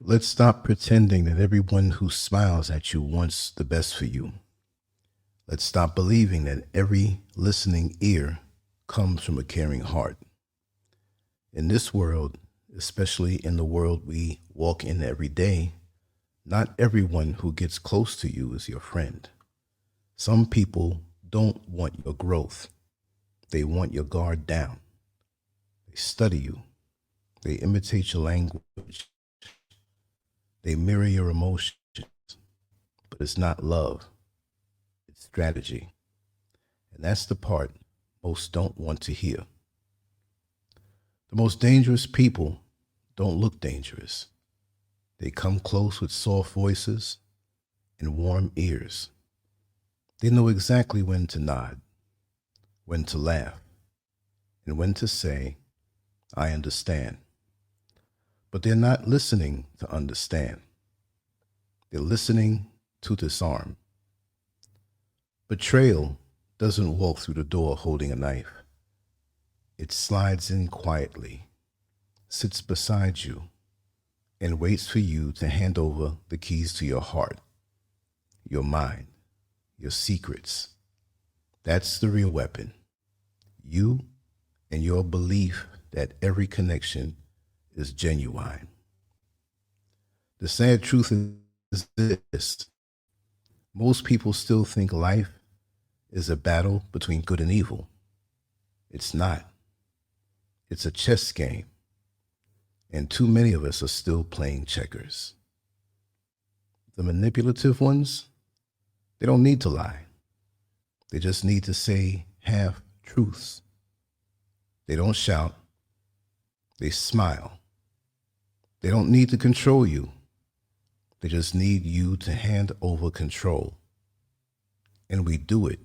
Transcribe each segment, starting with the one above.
Let's stop pretending that everyone who smiles at you wants the best for you. Let's stop believing that every listening ear comes from a caring heart. In this world, especially in the world we walk in every day, not everyone who gets close to you is your friend. Some people don't want your growth. They want your guard down. They study you. They imitate your language. They mirror your emotions. But it's not love. It's strategy. And that's the part most don't want to hear. The most dangerous people don't look dangerous. They come close with soft voices and warm ears. They know exactly when to nod, when to laugh, and when to say, I understand. But they're not listening to understand. They're listening to disarm. Betrayal doesn't walk through the door holding a knife. It slides in quietly, sits beside you, and waits for you to hand over the keys to your heart, your mind, your secrets. That's the real weapon. You and your belief that every connection is genuine. The sad truth is this. Most people still think life is a battle between good and evil. It's not. It's a chess game. And too many of us are still playing checkers. The manipulative ones, they don't need to lie. They just need to say half truths. They don't shout. They smile. They don't need to control you. They just need you to hand over control. And we do it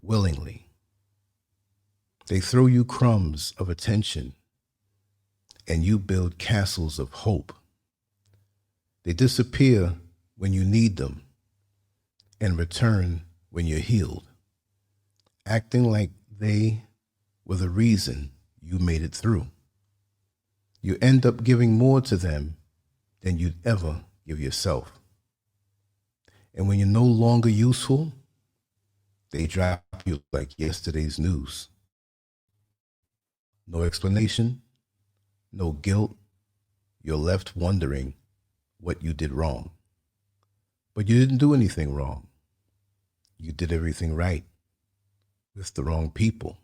willingly. They throw you crumbs of attention, and you build castles of hope. They disappear when you need them and return when you're healed, acting like they were the reason you made it through. You end up giving more to them than you'd ever give yourself. And when you're no longer useful, they drop you like yesterday's news. No explanation, no guilt. You're left wondering what you did wrong. But you didn't do anything wrong. You did everything right with the wrong people.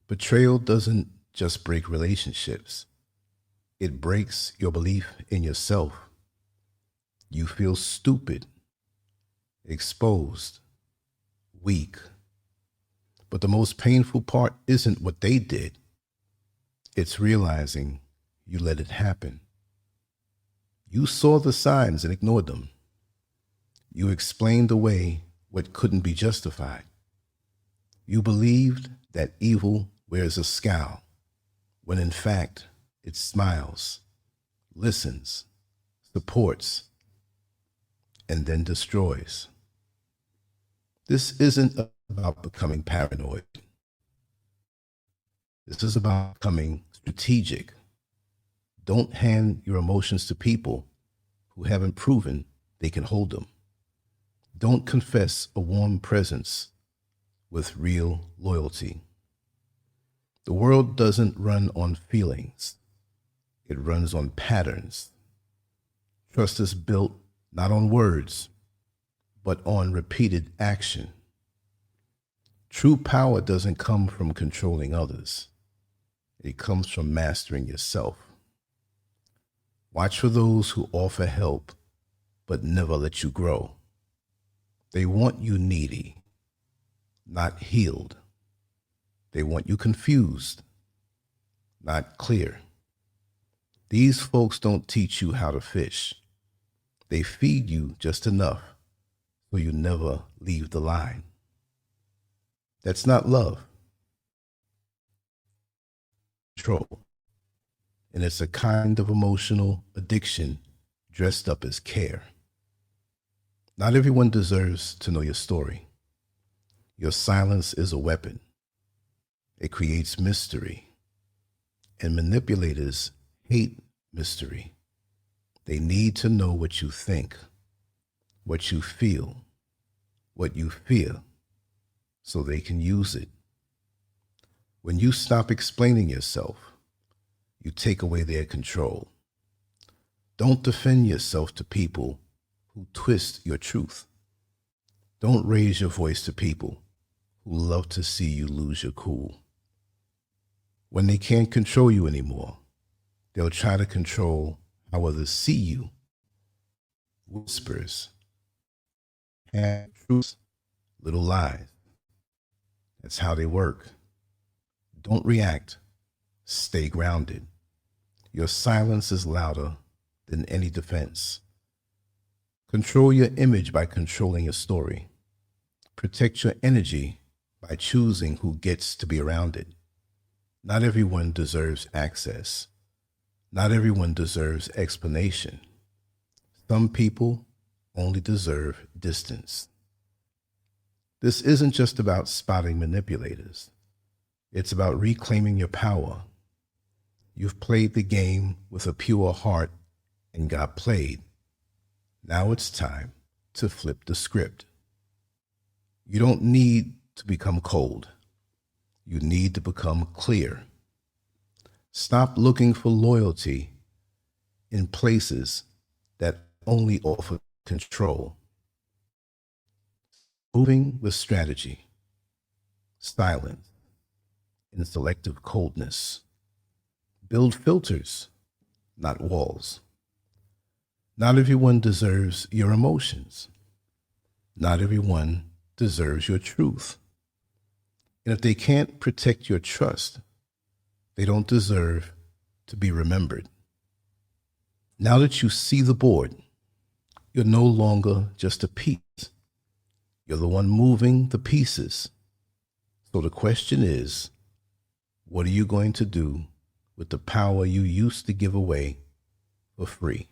Betrayal doesn't just break relationships. It breaks your belief in yourself. You feel stupid, exposed, weak. But the most painful part isn't what they did. It's realizing you let it happen. You saw the signs and ignored them. You explained away what couldn't be justified. You believed that evil wears a scowl, when in fact it smiles, listens, supports, and then destroys. This isn't about becoming paranoid. This is about becoming strategic. Don't hand your emotions to people who haven't proven they can hold them. Don't confess a warm presence with real loyalty. The world doesn't run on feelings. It runs on patterns. Trust is built not on words, but on repeated action. True power doesn't come from controlling others. It comes from mastering yourself. Watch for those who offer help, but never let you grow. They want you needy, not healed. They want you confused, not clear. These folks don't teach you how to fish. They feed you just enough so you never leave the line. That's not love. Control. And it's a kind of emotional addiction dressed up as care. Not everyone deserves to know your story. Your silence is a weapon. It creates mystery. And manipulators hate mystery. They need to know what you think, what you feel, what you fear, so they can use it. When you stop explaining yourself, you take away their control. Don't defend yourself to people who twist your truth. Don't raise your voice to people who love to see you lose your cool. When they can't control you anymore, they'll try to control how others see you. Whispers, half truths, little lies. That's how they work. Don't react. Stay grounded. Your silence is louder than any defense. Control your image by controlling your story. Protect your energy by choosing who gets to be around it. Not everyone deserves access. Not everyone deserves explanation. Some people only deserve distance. This isn't just about spotting manipulators. It's about reclaiming your power. You've played the game with a pure heart and got played. Now it's time to flip the script. You don't need to become cold. You need to become clear. Stop looking for loyalty in places that only offer control. Moving with strategy, silence, and selective coldness. Build filters, not walls. Not everyone deserves your emotions. Not everyone deserves your truth. And if they can't protect your trust, they don't deserve to be remembered. Now that you see the board, you're no longer just a piece. You're the one moving the pieces. So the question is, what are you going to do with the power you used to give away for free?